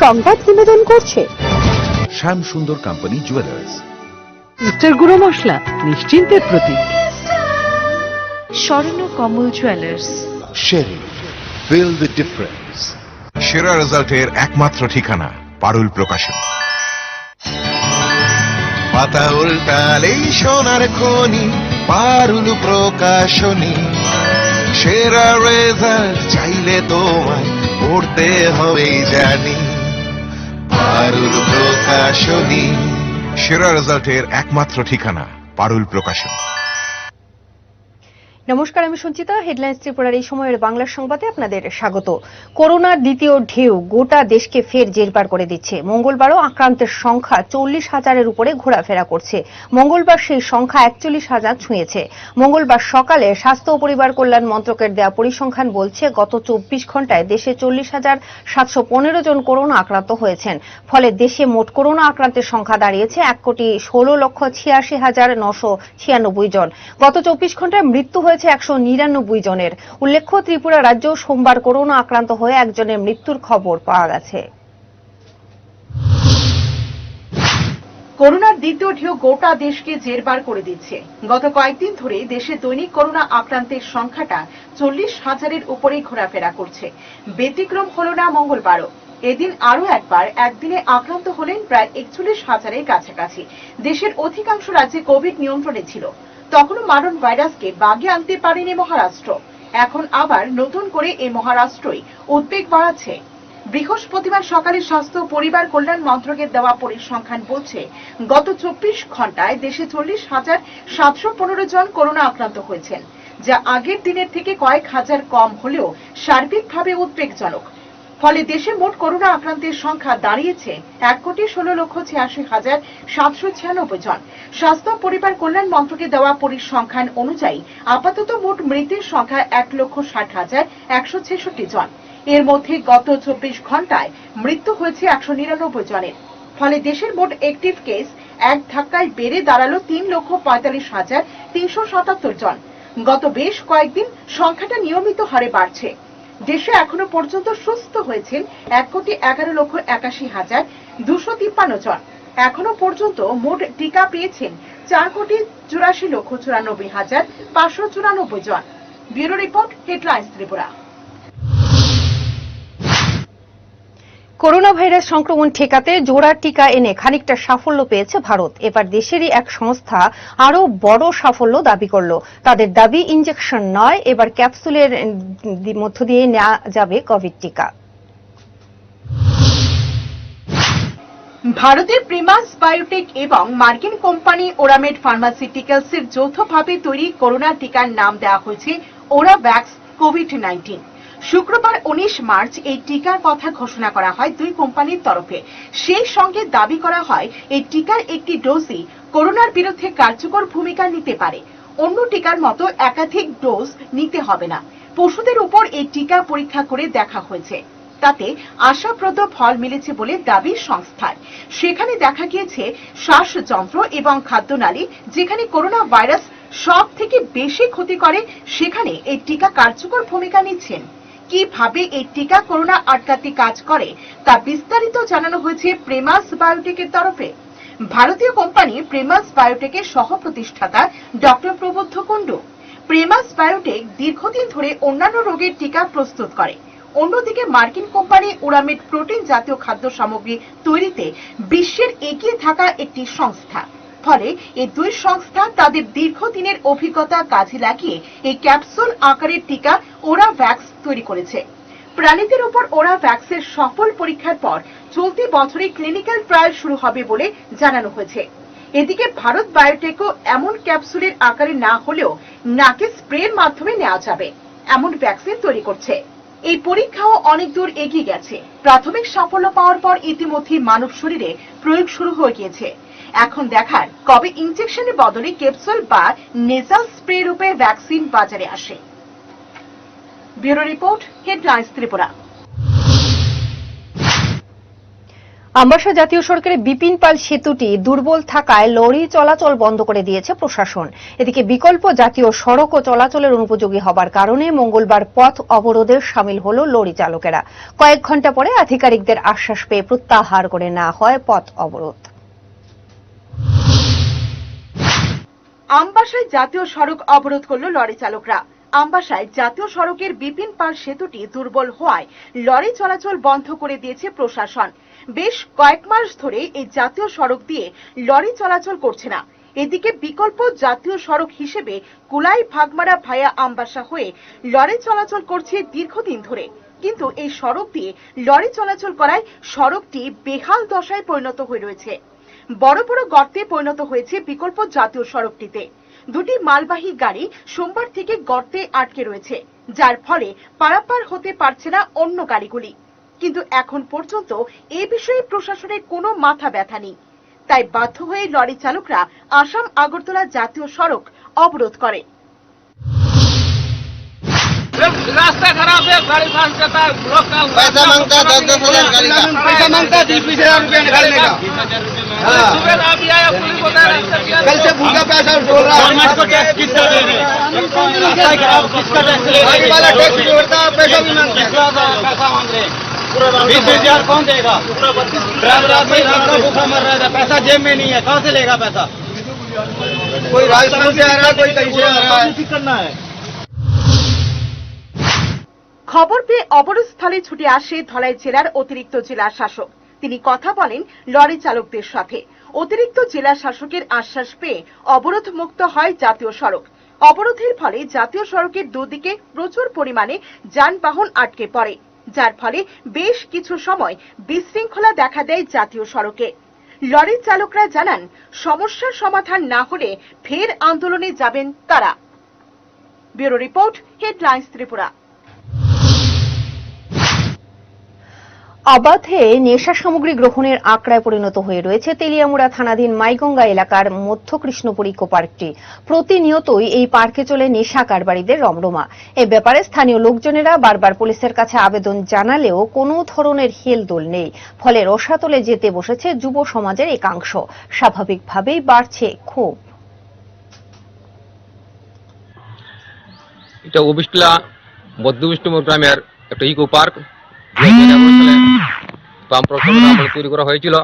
সংবাদ নিবেদন করছে শ্যাম সুন্দর কোম্পানি জুয়েলার্স। উচ্চের গুঁড়ো মশলা নিশ্চিন্তের প্রতীক। Swarna Kamal jewellers. Sherry, feel the difference. সেরা রেজাল্টের একমাত্র ঠিকানা পারুল প্রকাশন। পাতা উল্টালেই সোনার খনি পারুল প্রকাশনী। সেরা রেজাল্ট চাইলে তোমায় পড়তে হবে জানি পারুল প্রকাশনী। সেরা রেজাল্টের একমাত্র ঠিকানা পারুল প্রকাশন। নমস্কার, আমি সঞ্চিতা। হেডলাইন্স ত্রিপুরার এই সময়ের বাংলা সংবাদে আপনাদের স্বাগত। করোনার দ্বিতীয় ঢেউ গোটা দেশকে ফের জেরবার করে দিচ্ছে। মঙ্গলবারও আক্রান্তের সংখ্যা 40,000-এর উপরে ঘোরাফেরা করছে। মঙ্গলবার সেই সংখ্যা 41,000 ছুঁয়েছে। মঙ্গলবার সকালে স্বাস্থ্য ও পরিবার কল্যাণ মন্ত্রকের দেয়া পরিসংখ্যান বলছে গত 24 ঘণ্টায় দেশে 40,715 জন করোনা আক্রান্ত হয়েছেন। ফলে দেশে মোট করোনা আক্রান্তের সংখ্যা দাঁড়িয়েছে 1,16,86,996 জন। গত 24 ঘণ্টায় মৃত্যু হয়েছে 199 জনের। উল্লেখ্য, ত্রিপুরা রাজ্য সোমবার করোনা আক্রান্ত হয়ে একজনের মৃত্যুর খবর পাওয়া গেছে। করোনার দ্বিতীয় ঢেউ গোটা দেশকে জেরবার করে দিচ্ছে। গত কয়েকদিন ধরে দেশে দৈনিক করোনা আক্রান্তের সংখ্যাটা 40,000-এর উপরেই ঘোরাফেরা করছে। ব্যতিক্রম হল না মঙ্গলবারও। এদিন আরো একবার একদিনে আক্রান্ত হলেন প্রায় 41,000-এর কাছাকাছি। দেশের অধিকাংশ রাজ্যে কোভিড নিয়ন্ত্রণে ছিল। তখনও মারণ ভাইরাসকে বাগে আনতে পারেনি মহারাষ্ট্র। এখন আবার নতুন করে এই মহারাষ্ট্রই উদ্বেগ বাড়াচ্ছে। বৃহস্পতিবার সকালে স্বাস্থ্য ও পরিবার কল্যাণ মন্ত্রকের দেওয়া পরিসংখ্যান বলছে গত 24 ঘণ্টায় দেশে 40,715 জন করোনা আক্রান্ত হয়েছেন, যা আগের দিনের থেকে কয়েক হাজার কম হলেও সার্বিকভাবে উদ্বেগজনক। ফলে দেশে মোট করোনা আক্রান্তের সংখ্যা দাঁড়িয়েছে 1,16,86,796 জন। স্বাস্থ্য পরিবার কল্যাণ মন্ত্রকে দেওয়া পরিসংখ্যান অনুযায়ী আপাতত মোট মৃতের সংখ্যা 1,60,166 জন। এর মধ্যে গত 24 ঘণ্টায় মৃত্যু হয়েছে 199 জনের। ফলে দেশের মোট অ্যাক্টিভ কেস এক ধাক্কায় বেড়ে দাঁড়ালো 3,45,377 জন। গত বেশ কয়েকদিন সংখ্যাটা নিয়মিত হারে বাড়ছে। দেশে এখনো পর্যন্ত সুস্থ হয়েছেন 1,11,81,253 জন। এখনো পর্যন্ত মোট টিকা পেয়েছেন 4,84,94,594 জন। Bureau report, headlines Tripura. Corona virus সংক্রমণ ঠেকাতে জোড়া টিকা এনে খানিকটা সাফল্য পেয়েছে ভারত। এবার দেশেরই এক সংস্থা আরো বড় সাফল্য দাবি করল। তাদের দাবি, ইনজেকশন নয়, এবার ক্যাপসুলের মধ্য দিয়ে নেওয়া যাবে কোভিড টিকা। ভারতের প্রিমাস বায়োটেক এবং মার্কিন কোম্পানি ওরামেড ফার্মাসিউটিক্যালসের যৌথভাবে তৈরি করোনা টিকার নাম দেওয়া হয়েছে ওরাভ্যাক্স কোভিড-19। শুক্রবার 19 মার্চ এই টিকার কথা ঘোষণা করা হয় দুই কোম্পানির তরফে। সেই সঙ্গে দাবি করা হয় এই টিকার একটি ডোজই করোনার বিরুদ্ধে কার্যকর ভূমিকা নিতে পারে। অন্য টিকার মতো একাধিক ডোজ নিতে হবে না। পশুদের উপর এই টিকা পরীক্ষা করে দেখা হয়েছে। তাতে আশাপ্রদ ফল মিলেছে বলে দাবি সংস্থার। সেখানে দেখা গিয়েছে শ্বাসযন্ত্র এবং খাদ্যনালী, যেখানে করোনা ভাইরাস সব থেকে বেশি ক্ষতি করে, সেখানে এই টিকা কার্যকর ভূমিকা নিচ্ছেন। কিভাবে এই টিকা করোনা আটকাতে কাজ করে তা বিস্তারিত জানানো হয়েছে প্রিমাস বায়োটেকের তরফে। ভারতীয় কোম্পানি প্রিমাস বায়োটেকের সহ প্রতিষ্ঠাতা ডক্টর প্রবুদ্ধ কুণ্ডু। প্রিমাস বায়োটেক দীর্ঘদিন ধরে অন্যান্য রোগের টিকা প্রস্তুত করে। অন্যদিকে মার্কিন কোম্পানি ওরামেড প্রোটিন জাতীয় খাদ্য সামগ্রী তৈরিতে বিশ্বের এগিয়ে থাকা একটি সংস্থা। ফলে এই দুই সংস্থা তাদের দীর্ঘদিনের অভিজ্ঞতা কাজে লাগিয়ে এই ক্যাপসুল আকারের টিকা ওরাভ্যাক্স তৈরি করেছে। প্রাণীদের উপর ওরাভ্যাক্সের সফল পরীক্ষার পর চলতি বছরে ক্লিনিক্যাল ট্রায়াল শুরু হবে বলে জানানো হয়েছে। এদিকে ভারত বায়োটেকও এমন ক্যাপসুলের আকারে না হলেও নাকে স্প্রের মাধ্যমে নেওয়া যাবে এমন ভ্যাকসিন তৈরি করছে। এই পরীক্ষাও অনেক দূর এগিয়ে গেছে। প্রাথমিক সাফল্য পাওয়ার পর ইতিমধ্যে মানব শরীরে প্রয়োগ শুরু হয়ে গিয়েছে। এখন দেখার কবে ইনজেকশনের বদলে ক্যাপসুল বা নেজাল স্প্রে রূপে ভ্যাকসিন বাজারে আসে। Bureau report, headlines Tripura. Ambassa জাতীয় সড়কের বিপিন পাল সেতুটি দুর্বল থাকায় লরি চলাচল বন্ধ করে দিয়েছে প্রশাসন। এদিকে বিকল্প জাতীয় সড়কও চলাচলের অনুপযোগী হবার কারণে মঙ্গলবার পথ অবরোধে শামিল হল লরি চালকেরা। কয়েক ঘণ্টা পরে আধিকারিকদের আশ্বাস পেয়ে প্রত্যাহার করে নেওয়া হয় পথ অবরোধ। আমবাসায় জাতীয় সড়ক অবরোধ করল লরি চালকরা। আমবাসায় জাতীয় সড়কের বিপিন পাল সেতুটি দুর্বল হওয়ায় লরি চলাচল বন্ধ করে দিয়েছে প্রশাসন। বেশ কয়েক মাস ধরে এই জাতীয় সড়ক দিয়ে লরি চলাচল করছে না। এদিকে বিকল্প জাতীয় সড়ক হিসেবে কুলাই ভাগমারা ভায়া আমবাসা হয়ে লরি চলাচল করছে দীর্ঘদিন ধরে, কিন্তু এই সড়ক দিয়ে লরি চলাচল করায় সড়কটি বেহাল দশায় পরিণত হয়ে রয়েছে। বড় বড় গর্তে পরিণত হয়েছে বিকল্প জাতীয় সড়কটিতে। দুটি মালবাহী গাড়ি সোমবার থেকে গর্তে আটকে রয়েছে, যার ফলে পারাপার হতে পারছে না অন্য গাড়িগুলি। কিন্তু এখন পর্যন্ত এ বিষয়ে প্রশাসনের কোনো মাথা ব্যথা নেই। তাই বাধ্য হয়ে লরি চালকরা আসাম আগরতলা জাতীয় সড়ক অবরোধ করে। रास्ता खराब है, गाड़ी फांस जाता है, पैसा मांगता है 10,000 गाड़ी का पैसा मांगता है 20,000 रुपया निकालने का। सुबह आप भी आया, पुलिस बता रहा है कल से भूखा पैसा बोल रहा है गवर्नमेंट को टैक्स कितना दे रहे हैं? रास्ता खराब किसका टैक्स ले गाड़ी वाला टैक्स भी उड़ता है, पैसा भी मांगता है। पैसा मांग रहे हैं 20,000 कौन देगा? ड्राइवर आदमी रास्ता भूखा मर रहा है, पैसा जेब में नहीं है, कहाँ से लेगा पैसा? कोई राजस्थान से आ रहा है, कोई कहीं से आ रहा है। करना है। খবর পেয়ে অবরোধস্থলে ছুটে আসে ধলাই জেলার অতিরিক্ত জেলা শাসক। তিনি কথা বলেন লরি চালকদের সাথে। অতিরিক্ত জেলা শাসকের আশ্বাস পেয়ে অবরোধ মুক্ত হয় জাতীয় সড়ক। অবরোধের ফলে জাতীয় সড়কের দুদিকে প্রচুর পরিমাণে যানবাহন আটকে পড়ে, যার ফলে বেশ কিছু সময় বিশৃঙ্খলা দেখা দেয় জাতীয় সড়কে। লরি চালকরা জানান, সমস্যার সমাধান না হলে ফের আন্দোলনে যাবেন তারা। Bureau report, headlines Tripura. অবাধে নেশা সামগ্রী গ্রহণের আঁকড়ায় পরিণত হয়ে রয়েছে তেলিয়ামুড়া থানাধীন মাইগঙ্গা এলাকার মধ্য কৃষ্ণপুর ইকো পার্কটি। প্রতিনিয়তই এই পার্কে চলে নেশা কারবারিদের রমরমা। এ ব্যাপারে স্থানীয় লোকজনেরা বারবার পুলিশের কাছে আবেদন জানালেও কোনো ধরনের হেলদোল নেই। ফলে রসাতলে যেতে বসেছে যুব সমাজের একাংশ। স্বাভাবিকভাবেই বাড়ছে ক্ষোভ। এটা অবিষ্টিলা মধ্য বিষ্ণুপুর গ্রামের একটা ইকো পার্ক। প্রথমে আমলে তৈরি করা হয়েছিল,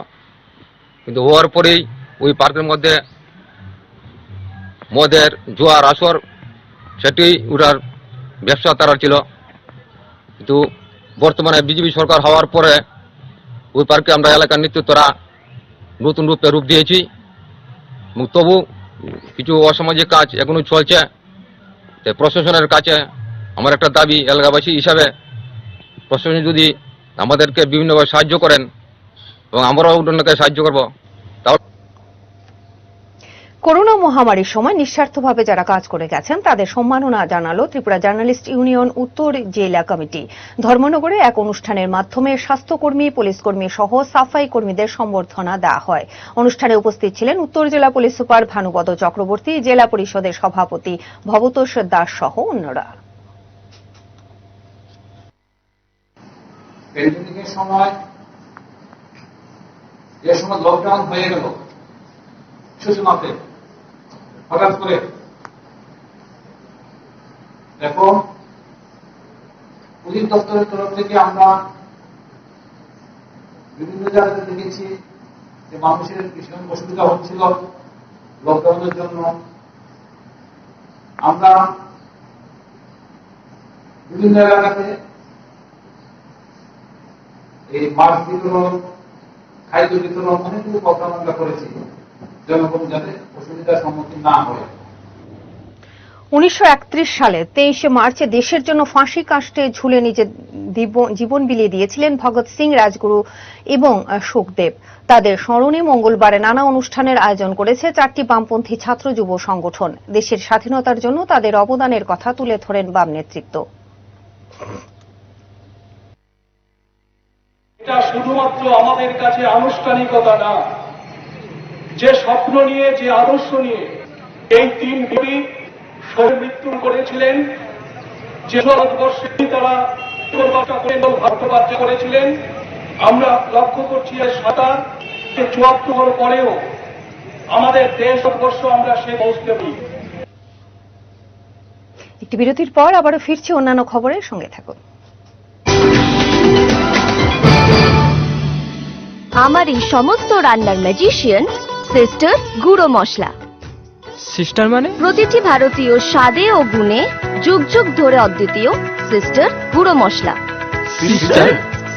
কিন্তু হওয়ার পরেই ওই পার্কের মধ্যে মদের জোয়ার আসর সেটি ওটার ব্যবসা তারা ছিল। কিন্তু বর্তমানে বিজেপি সরকার হওয়ার পরে ওই পার্কে আমরা এলাকার নেতৃত্বরা নতুন রূপ দিয়েছি, এবং তবু কিছু অসামাজিক কাজ এখনো চলছে। তাই প্রশাসনের কাছে আমার একটা দাবি, এলাকাবাসী হিসাবে প্রশাসন যদি আমাদেরকে বিভিন্নভাবে সাহায্য করেন এবং আমরাও অন্যকে সাহায্য করব। করোনা মহামারীর সময় নিঃস্বার্থভাবে যারা কাজ করে গেছেন তাদের সম্মাননা জানালো ত্রিপুরা জার্নালিস্ট ইউনিয়ন উত্তর জেলা কমিটি। ধর্মনগরে এক অনুষ্ঠানের মাধ্যমে স্বাস্থ্যকর্মী, পুলিশকর্মী সহ সাফাই কর্মীদের সম্বর্ধনা দেওয়া হয়। অনুষ্ঠানে উপস্থিত ছিলেন উত্তর জেলা পুলিশ সুপার ভানুপদ চক্রবর্তী, জেলা পরিষদের সভাপতি ভবতোষ দাস সহ অন্যরা। প্যান্ডেমিকের সময় যে সময় লকডাউন হয়ে গেল সুষমাতে হঠাৎ করে, এখন পুলিশ দপ্তরের তরফ থেকে আমরা বিভিন্ন জায়গাতে দেখেছি যে মানুষের ভীষণ অসুবিধা হচ্ছিল লকডাউনের জন্য। আমরা বিভিন্ন এলাকাতে এই মাস্ক বিতরণ, খাদ্য বিতরণ, অনেকগুলো প্রোগ্রাম আমরা করেছি, জনগণ যাতে অসুবিধার সম্মুখীন না হয়। 1931 সালে 23 মার্চে দেশের জন্য ফাঁসি কাষ্ঠে ঝুলে নিজের জীবন বিলিয়ে দিয়েছিলেন ভগৎ সিং, রাজগুরু এবং সুখদেব। তাদের স্মরণে মঙ্গলবার নানা অনুষ্ঠানের আয়োজন করেছে 4টি বামপন্থী ছাত্র যুব সংগঠন। দেশের স্বাধীনতার জন্য তাদের অবদানের কথা তুলে ধরেন বাম নেতৃত্ব। এটা শুধুমাত্র আমাদের কাছে আনুষ্ঠানিকতা না, যে স্বপ্ন নিয়ে, যে আদর্শ নিয়ে এই 3 বীর মৃত্যু করেছিলেন, যে ভারতবর্ষে তারা ভারতবার্য করেছিলেন, আমরা লক্ষ্য করছি ৭৭-৭৪ পরেও আমাদের দেশ ভারতবর্ষ আমরা সে পৌঁছতে পারি। একটি বিরতির পর আবারও ফিরছি অন্যান্য খবরের সঙ্গে থাকুন। আমার এই সমস্ত রান্নার ম্যাজিশিয়ান সিস্টার গুঁড়ো মশলা। সিস্টার মানে? প্রতিটি ভারতীয় স্বাদে ও গুণে যুগ যুগ ধরে অদ্বিতীয় সিস্টার গুঁড়ো মশলা।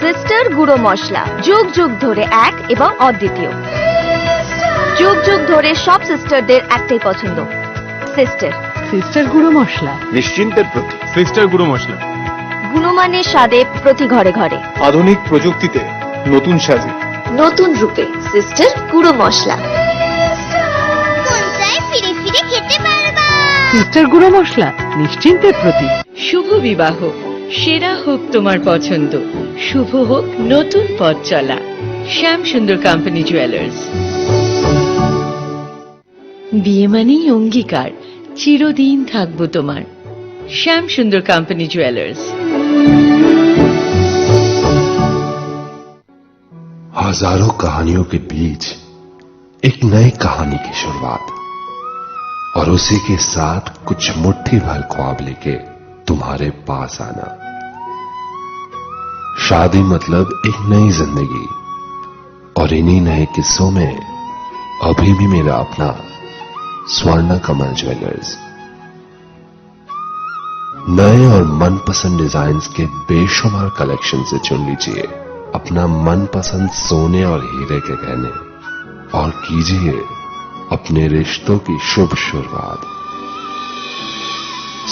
সিস্টার গুঁড়ো মশলা যুগ যুগ ধরে এক এবং অদ্বিতীয়। যুগ যুগ ধরে সব সিস্টারদের একটাই পছন্দ, সিস্টার। সিস্টার গুঁড়ো মশলা নিশ্চিন্তের প্রতীক। সিস্টার গুঁড়ো মশলা, গুণমানের স্বাদে প্রতি ঘরে ঘরে, আধুনিক প্রযুক্তিতে নতুন সাজে, নতুন রূপে সিস্টার গুঁড়ো মশলা। সিস্টার গুঁড়ো মশলা নিশ্চিন্তের প্রতীক। শুভ বিবাহ, সেরা হোক তোমার পছন্দ, শুভ হোক নতুন পথ চলা। শ্যাম সুন্দর কোম্পানি জুয়েলার্স। বিয়ে মানেই অঙ্গীকার, চিরদিন থাকবো তোমার। श्याम सुंदर कंपनी ज्वेलर्स। हजारों कहानियों के बीच एक नई कहानी की शुरुआत, और उसी के साथ कुछ मुट्ठी भर ख्वाब लेके तुम्हारे पास आना। शादी मतलब एक नई जिंदगी, और इन्हीं नए किस्सों में अभी भी मेरा अपना स्वर्ण कमल ज्वेलर्स नए और मनपसंद डिजाइन्स के बेशुमार कलेक्शन से चुन लीजिए अपना मनपसंद सोने और हीरे के गहने, और कीजिए अपने रिश्तों की शुभ शुरुआत।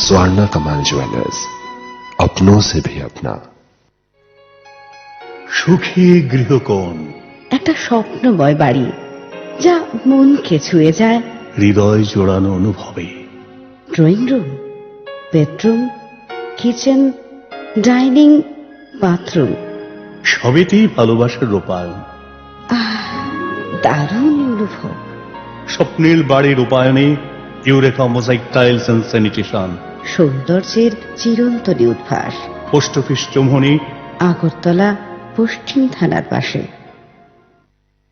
स्वर्ण कमल ज्वेलर्स, अपनों से भी अपना। সুখী গৃহকোণ, একটা স্বপ্নময় বাড়ি যা মনকে ছুঁয়ে যায়। হৃদয় জোড়ানো অনুভবে। Drawing room, bedroom, kitchen, dining, bathroom, সবেতেই ভালোবাসার রূপায়ণ। দারুণ অনুভব। স্বপ্নের বাড়ির রূপায়ণে Eureka mosaic tiles and sanitation. সৌন্দর্যের চিরন্তনী উদ্ভাস। পোস্ট অফিস চৌমুহনী, আগরতলা পশ্চিম থানার পাশে।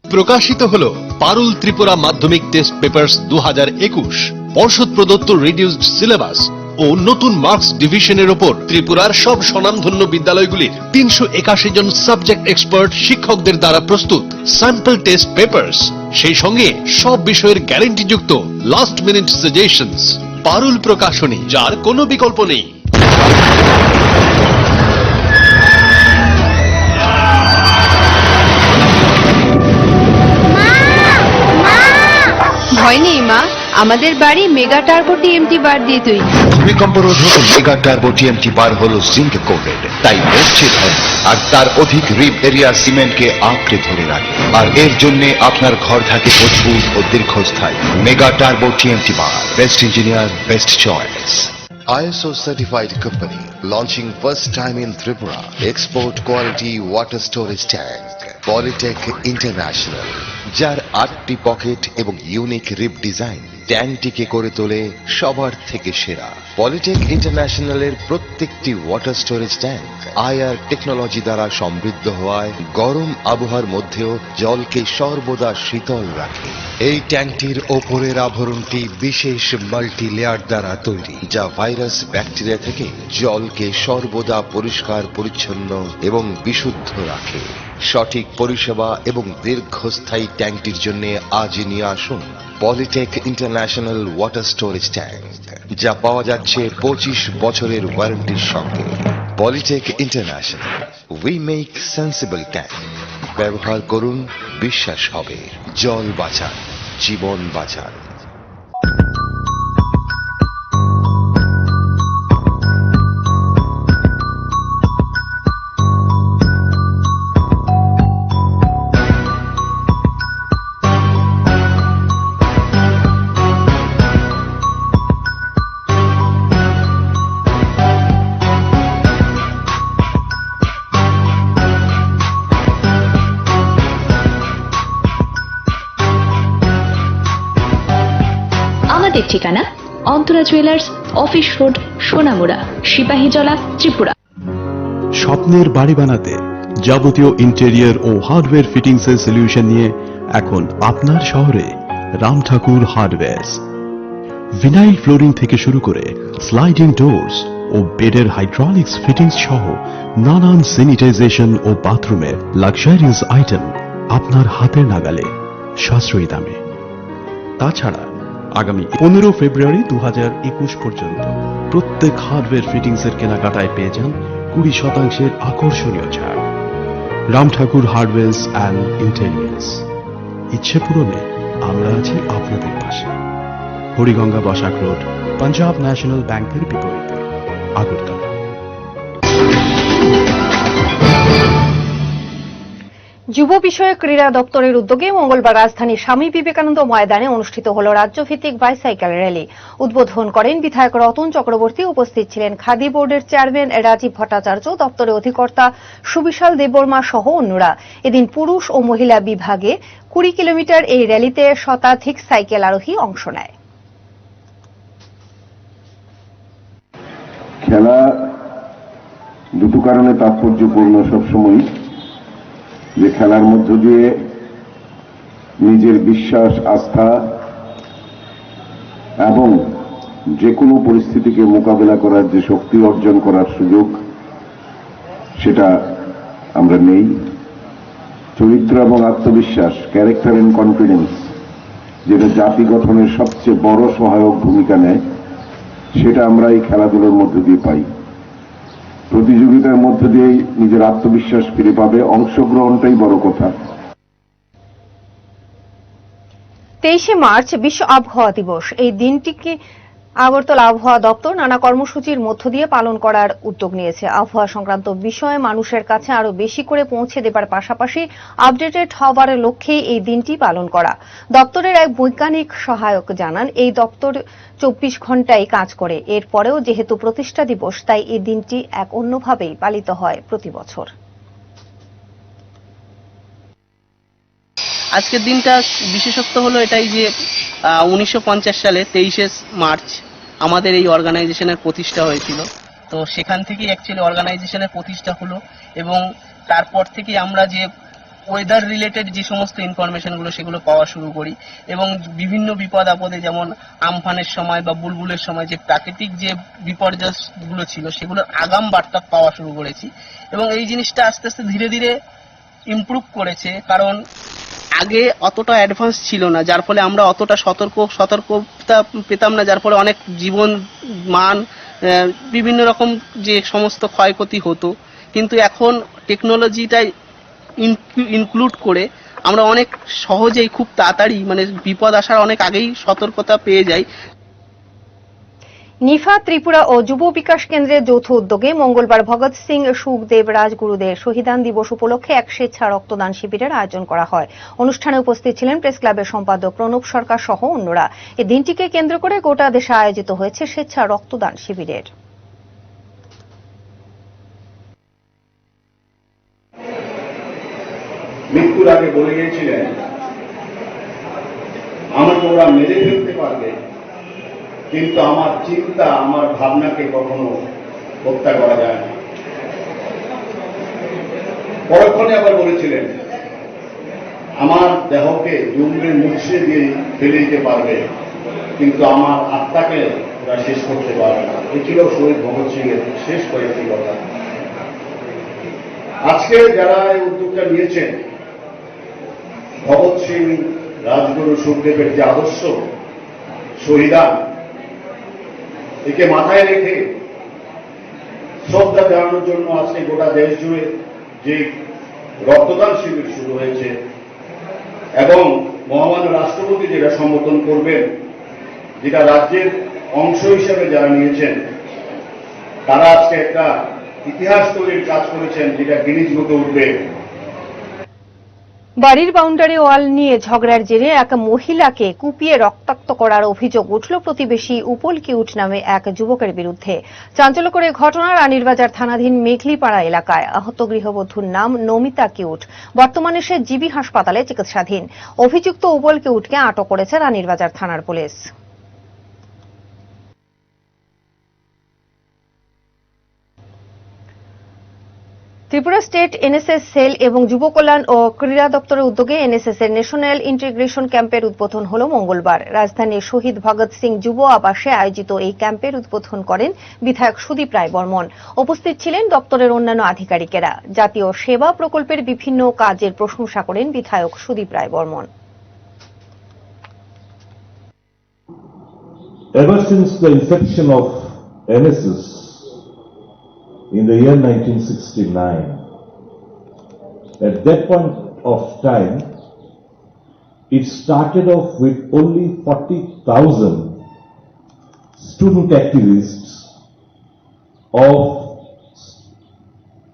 প্রকাশিত হলো পারুল ত্রিপুরা মাধ্যমিক টেস্ট পেপারস 2021, পর্ষদ প্রদত্ত রিডিউসড সিলেবাস ও নতুন মার্কস ডিভিশনের ওপর ত্রিপুরার সব স্বনামধন্য বিদ্যালয়গুলির 381 জন সাবজেক্ট এক্সপার্ট শিক্ষকদের দ্বারা প্রস্তুত স্যাম্পল টেস্ট পেপারস, সেই সঙ্গে সব বিষয়ের গ্যারান্টিযুক্ত লাস্ট মিনিট সাজেশনস। পারুল প্রকাশনী, যার কোনো বিকল্প নেই। ভয় নেই মা, আমাদের বাড়ি মেগা টার্বো টিএমটি বার দিয়ে তৈরি। ভূমিকম্প রোধক মেগা টার্বো টিএমটি বার হলো জিঙ্ক কোটেড, তাই মসজিদ হয় আর তার অধিক রিপ এরিয়া সিমেন্টকে আঁকড়ে ধরে রাখে, আর এর জন্য আপনার ঘর থাকে মজবুত ও দীর্ঘস্থায়ী। Mega turbo TMT bar, best engineer, best choice. ISO certified company launching first time in Tripura export quality water storage tank Polytech International, যার 8টি পকেট এবং ইউনিক রিপ ডিজাইন ট্যাঙ্কটিকে করে তোলে সবার থেকে সেরা। পলিটেক ইন্টারন্যাশনালের প্রত্যেকটি water storage tank IR technology দ্বারা সমৃদ্ধ হওয়ায় গরম আবহাওয়ার মধ্যেও জলকে সর্বদা শীতল রাখে। এই ট্যাঙ্কটির ওপরের আবরণটি বিশেষ মাল্টি লেয়ার দ্বারা তৈরি, যা ভাইরাস ব্যাকটেরিয়া থেকে জলকে সর্বদা পরিষ্কার পরিচ্ছন্ন এবং বিশুদ্ধ রাখে। সঠিক পরিষেবা এবং দীর্ঘস্থায়ী ট্যাঙ্কটির জন্য আজই নিয়ে আসুন Polytech international water storage tank, যা পাওয়া যাচ্ছে 25 বছরের ওয়ারেন্টির সঙ্গে। Polytech international, we make sensible tank. ব্যবহার করুন, বিশ্বাস হবে। জল বাঁচান, জীবন বাঁচান। আমাদের ঠিকানা Antara jewellers, office road, Sonamura, Sepahijala, Tripura. স্বপ্নের বাড়ি বানাতে যাবতীয় ইন্টেরিয়র ও হার্ডওয়্যার ফিটিংসের সলিউশন নিয়ে এখন আপনার শহরে Ram Thakur hardwares. Vinyl flooring থেকে শুরু করে স্লাইডিং ডোরস ও বেডের হাইড্রোলিক্স ফিটিংস সহ নানান স্যানিটাইজেশন ও বাথরুমের লাক্সারিয়াস আইটেম আপনার হাতের নাগালে সাশ্রয়ী দামে। তাছাড়া আগামী 15 ফেব্রুয়ারি 2021 পর্যন্ত প্রত্যেক হার্ডওয়্যার ফিটিংসের কেনাকাটায় পেয়ে যান 20% আকর্ষণীয় ছাড়। Ram Thakur hardwares and interiors. ইচ্ছে পূরণে আমরা আছি আপনাদের পাশে। হরিগঙ্গা বসাক রোড, পাঞ্জাব ন্যাশনাল ব্যাংকের বিপরীতে, আগরতলা। যুব বিষয়ক ক্রীড়া দপ্তরের উদ্যোগে মঙ্গলবার রাজধানীর স্বামী বিবেকানন্দ ময়দানে অনুষ্ঠিত হল রাজ্যভিত্তিক বাইসাইকেল র্যালি। উদ্বোধন করেন বিধায়ক রতন চক্রবর্তী। উপস্থিত ছিলেন খাদি বোর্ডের চেয়ারম্যান রাজীব ভট্টাচার্য, দপ্তরের অধিকর্তা সুবিশাল দেববর্মা সহ অন্যরা। এদিন পুরুষ ও মহিলা বিভাগে 20 কিলোমিটার এই র্যালিতে শতাধিক সাইকেল আরোহী অংশ নেয়। খেলা দুটো কারণে তাৎপর্যপূর্ণ সবসময়, যে খেলার মধ্য দিয়ে নিজের বিশ্বাস, আস্থা এবং যে কোনো পরিস্থিতিকে মোকাবেলা করার যে শক্তি অর্জন করার সুযোগ, সেটা আমরা নেই। চরিত্র এবং আত্মবিশ্বাস, ক্যারেক্টার এন্ড কনফিডেন্স, যেটা জাতি গঠনের সবচেয়ে বড় সহায়ক ভূমিকা নেয়, সেটা আমরা এই খেলাধুলার মধ্য দিয়ে পাই। প্রতিযোগিতার মধ্য দিয়েই নিজের আত্মবিশ্বাস ফিরে পাবে, অংশগ্রহণটাই বড় কথা। 23শে মার্চ বিশ্ব আবহাওয়া দিবস। এই দিনটিকে আগরতলা আবহাওয়া দপ্তর নানা কর্মসূচির মধ্য দিয়ে পালন করার উদ্যোগ নিয়েছে। আবহাওয়া সংক্রান্ত বিষয়ে মানুষের কাছে আরো বেশি করে পৌঁছে দেবার পাশাপাশি আপডেটেড হবার লক্ষ্যেই এই দিনটি পালন করা। দপ্তরের এক বৈজ্ঞানিক সহায়ক জানান, এই দপ্তর 24 ঘন্টায় কাজ করে। এরপরেও যেহেতু প্রতিষ্ঠা দিবস, তাই এই দিনটি এক অন্যভাবেই পালিত হয় প্রতি বছর। আজকের দিনটা বিশেষত্ব হলো এটাই যে 1950 সালে 23শে মার্চ আমাদের এই অর্গানাইজেশনের প্রতিষ্ঠা হয়েছিল। তো সেখান থেকেই অ্যাকচুয়ালি অর্গানাইজেশনের প্রতিষ্ঠা হলো, এবং তারপর থেকে আমরা যে ওয়েদার রিলেটেড যে সমস্ত ইনফরমেশনগুলো সেগুলো পাওয়া শুরু করি, এবং বিভিন্ন বিপদ আপদে, যেমন আমফানের সময় বা বুলবুলের সময় যে প্রাকৃতিক যে বিপর্যয়গুলো ছিল সেগুলোর আগাম বার্তা পাওয়া শুরু করেছি। এবং এই জিনিসটা আস্তে আস্তে ধীরে ধীরে ইমপ্রুভ করেছে, কারণ আগে অতটা অ্যাডভান্স ছিল না, যার ফলে আমরা অতটা সতর্কতা পেতাম না, যার ফলে অনেক জীবন মান, বিভিন্ন রকম যে সমস্ত ক্ষয়ক্ষতি হতো। কিন্তু এখন টেকনোলজিটা ইনক্লুড করে আমরা অনেক সহজেই, খুব তাড়াতাড়ি, মানে বিপদ আসার অনেক আগেই সতর্কতা পেয়ে যাই। নিফা, ত্রিপুরা ও যুব বিকাশ কেন্দ্রের যৌথ উদ্যোগে মঙ্গলবার ভগৎ সিং সুখদেব রাজগুরুদের শহীদান দিবস উপলক্ষে এক স্বেচ্ছা রক্তদান শিবিরের আয়োজন করা হয়। অনুষ্ঠানে উপস্থিত ছিলেন প্রেস ক্লাবের সম্পাদক প্রণব সরকার সহ অন্যরা। এই দিনটিকে কেন্দ্র করে গোটা দেশে আয়োজিত হয়েছে স্বেচ্ছা রক্তদান শিবিরের। মৃত্যুর আগে বলে গিয়েছিলেন, আমাকে ওরা মেরে ফেলতে পারবে, কিন্তু আমার চিন্তা, আমার ভাবনাকে কখনো হত্যা করা যায় না। পরক্ষণে আবার বলেছিলেন, আমার দেহকে জঙ্গলে মুছিয়ে দিয়ে ফেলে দিতে পারবে, কিন্তু আমার আত্মাকে ওরা শেষ করতে পারবে না। এ ছিল শহীদ ভগৎ সিং এর শেষ কয়েকটি কথা। আজকে যারা এই উদ্যোগটা নিয়েছেন, ভগৎ সিং রাজগুরু সুখদেবের যে আদর্শ, শহীদান, একে মাথায় রেখে শ্রদ্ধা জানানোর জন্য আজকে গোটা দেশ জুড়ে যে রক্তদান শিবির শুরু হয়েছে, এবং মহামান্য রাষ্ট্রপতি যেটা সম্বোধন করবেন, যেটা রাজ্যের অংশ হিসেবে যারা নিয়েছেন, তারা আজকে একটা ইতিহাস তৈরির কাজ করেছেন, যেটা গিনিজ বুকে উঠবে। বাড়ির বাউন্ডারি ওয়াল নিয়ে ঝগড়ার জেরে এক মহিলাকে কুপিয়ে রক্তাক্ত করার অভিযোগ উঠল প্রতিবেশী উপল কিউট নামে এক যুবকের বিরুদ্ধে। চাঞ্চল্যকর এই ঘটনা রানীরবাজার থানাধীন মেঘলিপাড়া এলাকায়। আহত গৃহবধূর নাম নমিতা কিউট। বর্তমানে সে জিবি হাসপাতালে চিকিৎসাধীন। অভিযুক্ত উপল কিউটকে আটক করেছে রানীরবাজার থানার পুলিশ। ত্রিপুরা স্টেট এনএসএস সেল এবং যুব কল্যাণ ও ক্রীড়া দপ্তরের উদ্যোগে এনএসএস এর ন্যাশনাল ইন্টিগ্রেশন ক্যাম্পের উদ্বোধন হল মঙ্গলবার। রাজধানীর শহীদ ভগৎ সিং যুব আবাসে আয়োজিত এই ক্যাম্পের উদ্বোধন করেন বিধায়ক সুদীপ রায় বর্মন। উপস্থিত ছিলেন দপ্তরের অন্যান্য আধিকারিকেরা। জাতীয় সেবা প্রকল্পের বিভিন্ন কাজের প্রশংসা করেন বিধায়ক Sudip Roy Barman. Ever since the inception of NSS in the year 1969, at that point of time, it started off with only 40,000 student activists of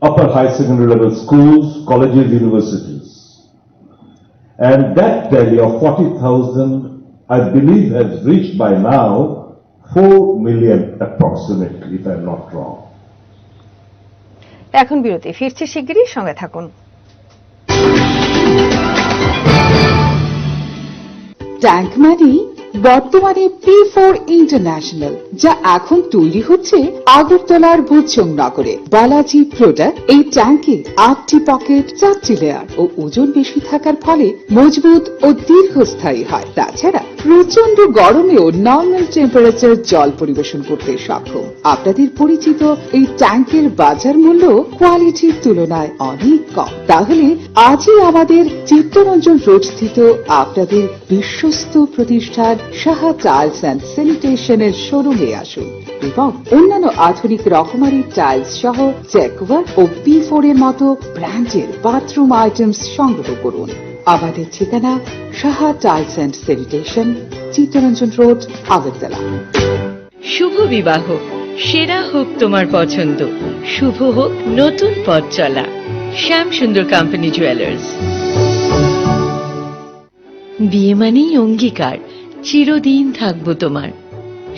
upper high secondary level schools, colleges, universities. And that tally of 40,000, I believe, has reached by now 4 million approximately, if I'm not wrong. এখন বিরতি, ফিরছি শিগগিরই, সঙ্গে থাকুন। Tank মানে বর্তমানে P4 international, যা এখন তৈরি হচ্ছে আগরতলার বুচং নগরে। বালাজি প্রোডাক্ট এই ট্যাঙ্কে 8টি পকেট, 4টি লেয়ার ও ওজন বেশি থাকার ফলে মজবুত ও দীর্ঘস্থায়ী হয়। তাছাড়া প্রচন্ড গরমেও নর্মাল টেম্পারেচার জল পরিবেশন করতে সক্ষম। আপনাদের পরিচিত এই ট্যাঙ্কের বাজার মূল্য কোয়ালিটির তুলনায় অনেক কম। তাহলে আজই আমাদের চিত্তরঞ্জন রোড স্থিত আপনাদের বিশ্বস্ত প্রতিষ্ঠান সাহা টাইলস অ্যান্ড স্যানিটেশনের শোরুমে আসুন এবং অন্যান্য আধুনিক রকমারি টাইলস সহ চেকওয়ার্ক ও P4 এর মতো ব্র্যান্ডের বাথরুম আইটেমস সংগ্রহ করুন। আমাদের ঠিকানা Saha tiles and sanitation, Chittaranjan road, Agartala. শুভ বিবাহ, সেরা হোক তোমার পছন্দ, শুভ হোক নতুন পথ চলা। শ্যাম সুন্দর কোম্পানি জুয়েলার্স। বিয়ে মানেই অঙ্গীকার, চিরদিন থাকবো তোমার।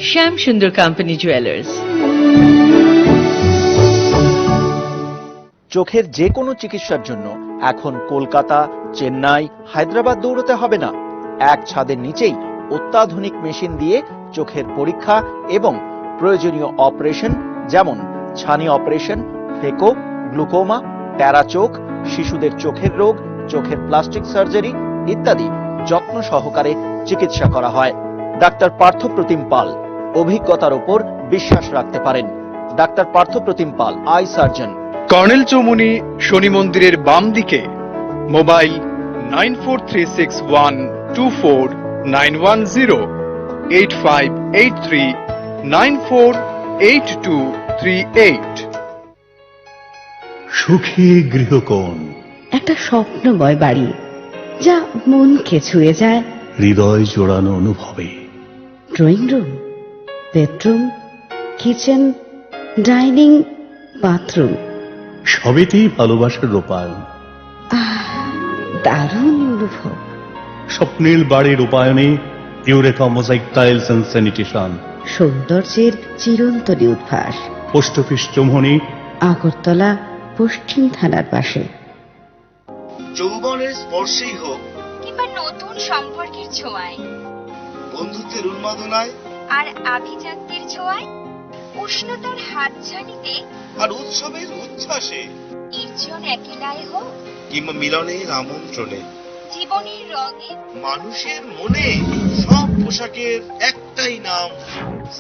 শ্যাম সুন্দর কোম্পানি জুয়েলার্স। চোখের যে কোনো চিকিৎসার জন্য এখন কলকাতা, চেন্নাই, হায়দ্রাবাদ দৌড়তে হবে না। এক ছাদের নিচেই অত্যাধুনিক মেশিন দিয়ে চোখের পরীক্ষা এবং প্রয়োজনীয় অপারেশন, যেমন ছানি অপারেশন, ফেকো, গ্লুকোমা, প্যারা চোখ, শিশুদের চোখের রোগ, চোখের প্লাস্টিক সার্জারি ইত্যাদি যত্ন সহকারে চিকিৎসা করা হয়। ডাক্তার পার্থপ্রতিম পাল, অভিজ্ঞতার উপর বিশ্বাস রাখতে পারেন। Doctor Parthapratim Pal, I surgeon. Colonel Chowmuhani শনি মন্দিরের বাম দিকে। মোবাইল 9436124910, 8583948238। সুখী গৃহকোণ, একটা স্বপ্নময় বাড়ি যা মনকে ছুঁয়ে যায়, হৃদয় জোড়ানো অনুভবে। Drawing room, bedroom, kitchen, dining, bathroom, সবেতেই ভালোবাসার রূপায়ণ। দারুণ অনুভব। স্বপ্নের বাড়ির রূপায়ণে Eureka mosaic tiles and sanitation. সৌন্দর্যের চিরন্তনী উদ্ভাস। পোস্ট অফিস চৌমুহনী, আগরতলা, পশ্চিম থানার পাশে। যৌবনের স্পর্শেই হোক কিংবা নতুন সম্পর্কের ছোঁয়ায়, বন্ধুত্বের উন্মাদনায় আর আভিজাত্যের ছোঁয়ায়, উষ্ণতার হাতছানিতে আর উৎসবের উচ্ছ্বাসে, নির্জন একেলায় হোক কিংবা মিলনের আমন্ত্রণে, জীবনের রঙে, মানুষের মনে, সব পোশাকের একটাই নাম,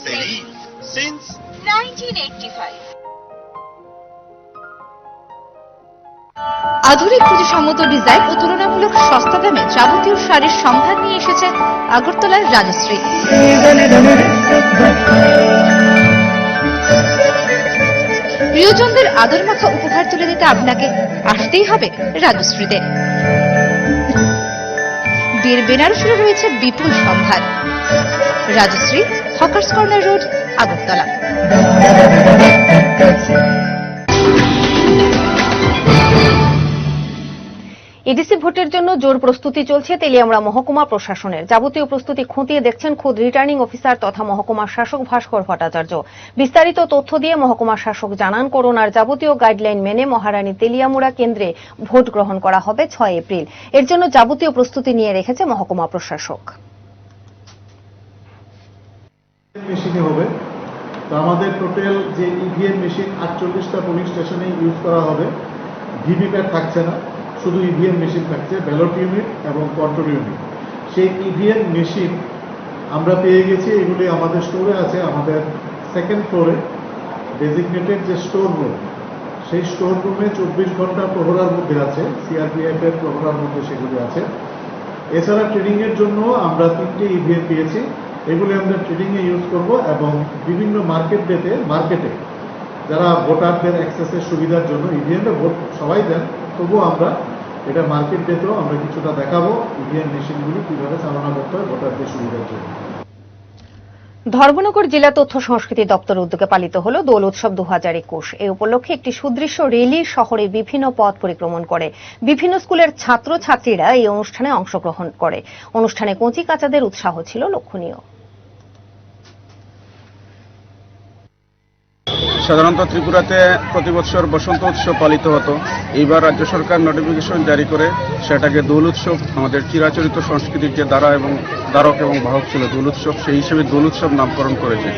সেলিম। সিন্স 1985। আধুনিক প্রতিসম্মত ডিজাইন ও তুলনামূলক সস্তা দামে যাবতীয় শাড়ির সম্ভার নিয়ে এসেছে আগরতলার রাজশ্রী। প্রিয়জনদের আদর মাখা উপহার তুলে দিতে আপনাকে আসতেই হবে রাজশ্রীতে। বিয়ের বেনারসিরও রয়েছে বিপুল সম্ভার। Rajshree, hawkers corner road, Agartala. ADC ভোটের জন্য জোর প্রস্তুতি চলছে তেলিয়ামুড়া মহকুমা প্রশাসনের। যাবতীয় প্রস্তুতি খতিয়ে দেখছেন খোদ রিটার্নিং অফিসার তথা মহকুমা শাসক ভাস্কর ভট্টাচার্য। বিস্তারিত তথ্য দিয়ে মহকুমা শাসক জানান, করোনার যাবতীয় গাইডলাইন মেনে মহারানী তেলিয়ামুড়া কেন্দ্রে ভোট গ্রহণ করা হবে 6 এপ্রিল। এর জন্য যাবতীয় প্রস্তুতি নিয়ে রেখেছে মহকুমা প্রশাসক। মেশিনে হবে, তো আমাদের টোটাল যে ইভিএম মেশিন 48টা পুলিশ স্টেশনে ইউজ করা হবে ভিভিপ্যাট থাকছে না, শুধু ইভিএম মেশিন থাকছে, ব্যালট ইউনিট এবং কন্ট্রোল ইউনিট। সেই ইভিএম মেশিন আমরা পেয়ে গেছি, এগুলি আমাদের স্টোরে আছে। আমাদের সেকেন্ড ফ্লোরে ডেজিগনেটেড যে স্টোর রুম, সেই স্টোর রুমে 24 ঘন্টা প্রহরার মধ্যে আছে, সিআরপিএফ এর প্রহরার মধ্যে সেগুলি আছে। এছাড়া ট্রেডিংয়ের জন্য আমরা 3টে ইভিএম পেয়েছি, এগুলি আমরা ট্রেডিংয়ে ইউজ করব এবং বিভিন্ন মার্কেটে যারা ভোটারদের অ্যাক্সেসের সুবিধার জন্য ইভিএমে ভোট সবাই দেন, তবুও আমরা এটা মার্কেট ডেতেও আমরা কিছুটা দেখাবো ইভিএম মেশিনগুলি কীভাবে চালনা করতে হয় ভোটারদের সুবিধার জন্য। ধর্মনগর জেলা তথ্য সংস্কৃতি দপ্তর উদ্যোগে পালিত হল দোল উৎসব 2021। এই উপলক্ষে একটি সুদৃশ্য র্যালি শহরে বিভিন্ন পথ পরিক্রমণ করে। বিভিন্ন স্কুলের ছাত্রছাত্রীরা এই অনুষ্ঠানে অংশগ্রহণ করে। অনুষ্ঠানে কচিকাঁচাদের উৎসাহ ছিল লক্ষণীয়। সাধারণত ত্রিপুরাতে প্রতি বছর বসন্ত উৎসব পালিত হতো। এইবার রাজ্য সরকার নোটিফিকেশন জারি করে সেটাকে দোল উৎসব, আমাদের চিরাচরিত সংস্কৃতির যে দ্বারক এবং বাহক ছিল দোল উৎসব, সেই হিসেবে দোল উৎসব নামকরণ করেছে।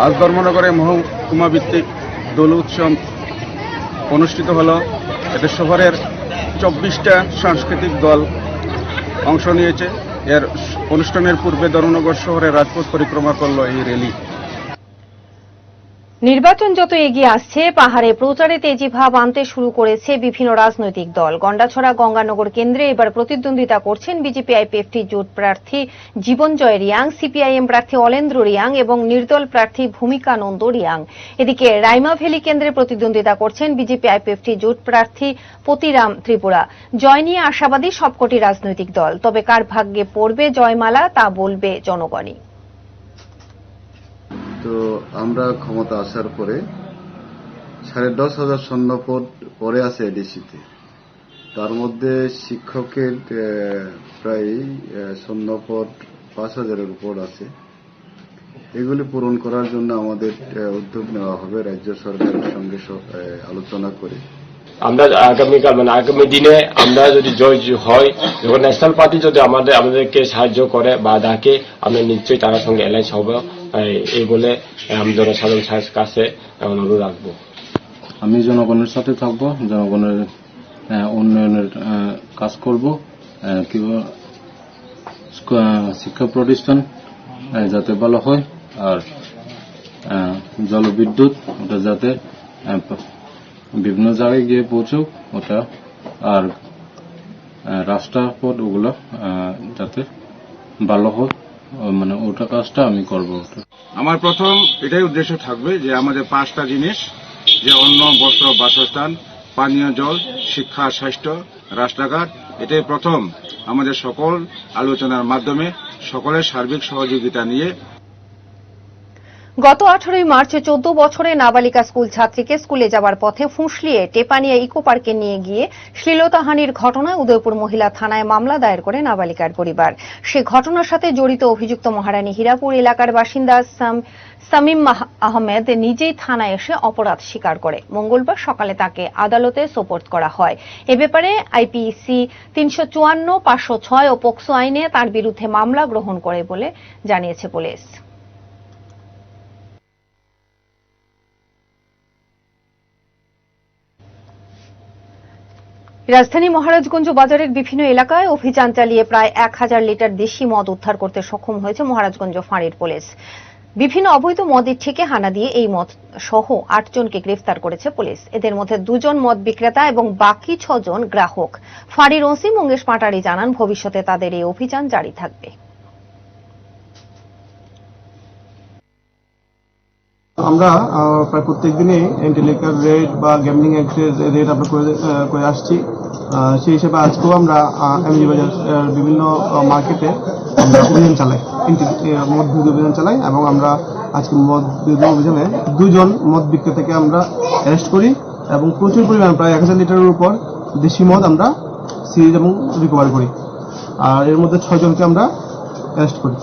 আজ ধর্মনগরে মহকুমা ভিত্তিক দোল উৎসব অনুষ্ঠিত হলো। এতে শহরের 24টা সাংস্কৃতিক দল অংশ নিয়েছে। এর অনুষ্ঠানের পূর্বে ধর্মনগর শহরের রাজপথ পরিক্রমা করলো এই র্যালি। নির্বাচন যত এগিয়ে আসছে, পাহাড়ে প্রচারে তেজি ভাব আনতে শুরু করেছে বিভিন্ন রাজনৈতিক দল। গন্ডাছড়া গঙ্গানগর কেন্দ্রে এবার প্রতিদ্বন্দ্বিতা করছেন বিজেপি আইপিএফটি জোট প্রার্থী জীবনজয় রিয়াং, সিপিআইএম প্রার্থী অলেন্দ্র রিয়াং এবং নির্দল প্রার্থী ভূমিকানন্দ রিয়াং। এদিকে রাইমা ভ্যালি কেন্দ্রে প্রতিদ্বন্দ্বিতা করছেন বিজেপি আইপিএফটি জোট প্রার্থী পতিরাম ত্রিপুরা। জয় নিয়ে আশাবাদী সবকটি রাজনৈতিক দল, তবে কার ভাগ্যে পড়বে জয়মালা তা বলবে জনগণই। তো আমরা ক্ষমতা আসার পরে 10,500 স্বর্ণপদ পরে আছে এডিসিতে। তার মধ্যে শিক্ষকের প্রায় স্বর্ণপদ 5,000-এর উপর আছে। এগুলি পূরণ করার জন্য আমাদের উদ্যোগ নেওয়া হবে রাজ্য সরকারের সঙ্গে আলোচনা করে। আমরা আগামী দিনে আমরা যদি জয় হয়, যখন ন্যাশনাল পার্টি যদি আমাদেরকে সাহায্য করে বা ডাকে, আমরা নিশ্চয়ই তার সঙ্গে অ্যালায়েন্স হব, এই বলে আমি জনসাধারণের কাছে অনুরোধ রাখবো। আমি জনগণের সাথে থাকবো, জনগণের উন্নয়নের কাজ করব। শিক্ষা প্রতিষ্ঠান যাতে ভালো হয়, আর জলবিদ্যুৎ ওটা যাতে বিভিন্ন জায়গায় গিয়ে পৌঁছুক ওটা, আর রাস্তাপথ ওগুলো যাতে ভালো হোক, মানে ওটা কাজটা আমি করব। আমার প্রথম এটাই উদ্দেশ্য থাকবে যে আমাদের 5টা জিনিস, যে অন্ন, বস্ত্র, বাসস্থান, পানীয় জল, শিক্ষা, স্বাস্থ্য, রাস্তাঘাট, এটাই প্রথম আমাদের সকল আলোচনার মাধ্যমে সকলের সার্বিক সহযোগিতা নিয়ে। গত 18 মার্চ 14 বছরের নাবালিকা স্কুল ছাত্রীকে স্কুলে যাওয়ার পথে ফুঁসলিয়ে টেপানিয়া ইকো পার্কে নিয়ে গিয়ে শ্লীলতাহানির ঘটনায় উদয়পুর মহিলা থানায় মামলা দায়ের করে নাবালিকার পরিবার। সে ঘটনার সাথে জড়িত অভিযুক্ত মহারানী হীরাপুর এলাকার বাসিন্দা সামিম আহমেদ নিজেই থানায় এসে অপরাধ স্বীকার করে। মঙ্গলবার সকালে তাকে আদালতে সোপর্দ করা হয়। এ ব্যাপারে আইপিসি 354, 506 ও পোক্সো আইনে তার বিরুদ্ধে মামলা গ্রহণ করে বলে জানিয়েছে পুলিশ। রাজধানী মহারাজগঞ্জ বাজারের বিভিন্ন এলাকায় অভিযান চালিয়ে প্রায় 1000 লিটার দেশি মদ উদ্ধার করতে সক্ষম হয়েছে মহারাজগঞ্জ ফাঁড়ির পুলিশ। বিভিন্ন অবৈধ মদের ঠেকে হানা দিয়ে এই মদ সহ 8 জনকে গ্রেফতার করেছে পুলিশ। এদের মধ্যে 2 জন মদ বিক্রেতা এবং বাকি 6 জন গ্রাহক। ফাঁড়ির ওসি মঙ্গেশ পাটারি জানান, ভবিষ্যতে তাদের এই অভিযান জারি থাকবে। আমরা প্রায় প্রত্যেক দিনই অ্যান্টি লিকার রেড বা গ্যামলিং অ্যাক্টের রেড আমরা করে আসছি। সেই হিসেবে আজকেও আমরা এমজি বাজার বিভিন্ন মার্কেটে আমরা অভিযান চালাই, মদ বিরোধী অভিযান চালাই এবং আমরা আজকে মদ বিরোধী অভিযানে 2 জন মদ বিক্রেতাকে আমরা অ্যারেস্ট করি এবং প্রচুর পরিমাণ প্রায় 1000 লিটারের উপর দেশি মদ আমরা সিজ এবং রিকভার করি। আর এর মধ্যে 6 জনকে আমরা অ্যারেস্ট করি।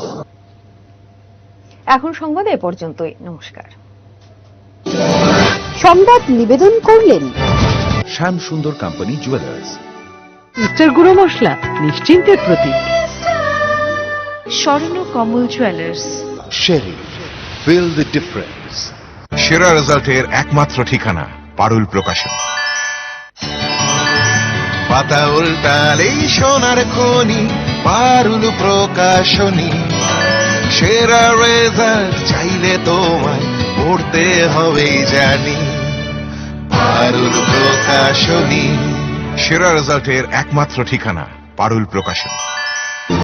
এখন সংবাদ এ পর্যন্তই। নমস্কার। সংবাদ নিবেদন করলেন শ্যাম সুন্দর কোম্পানি জুয়েলার্স। ইস্টার গুঁড়ো মশলা নিশ্চিন্তের প্রতীক। Swarna Kamal jewellers. Sherry, feel the difference. সেরা রেজাল্টের একমাত্র ঠিকানা পারুল প্রকাশন। পাতা উল্টালেই সোনার খনি, পারুল প্রকাশনী। সেরা রেজাল্ট চাইলে তোমায় পড়তে হবেই জানি, পারুল প্রকাশনী। সেরা রেজাল্টের একমাত্র ঠিকানা পারুল প্রকাশনী।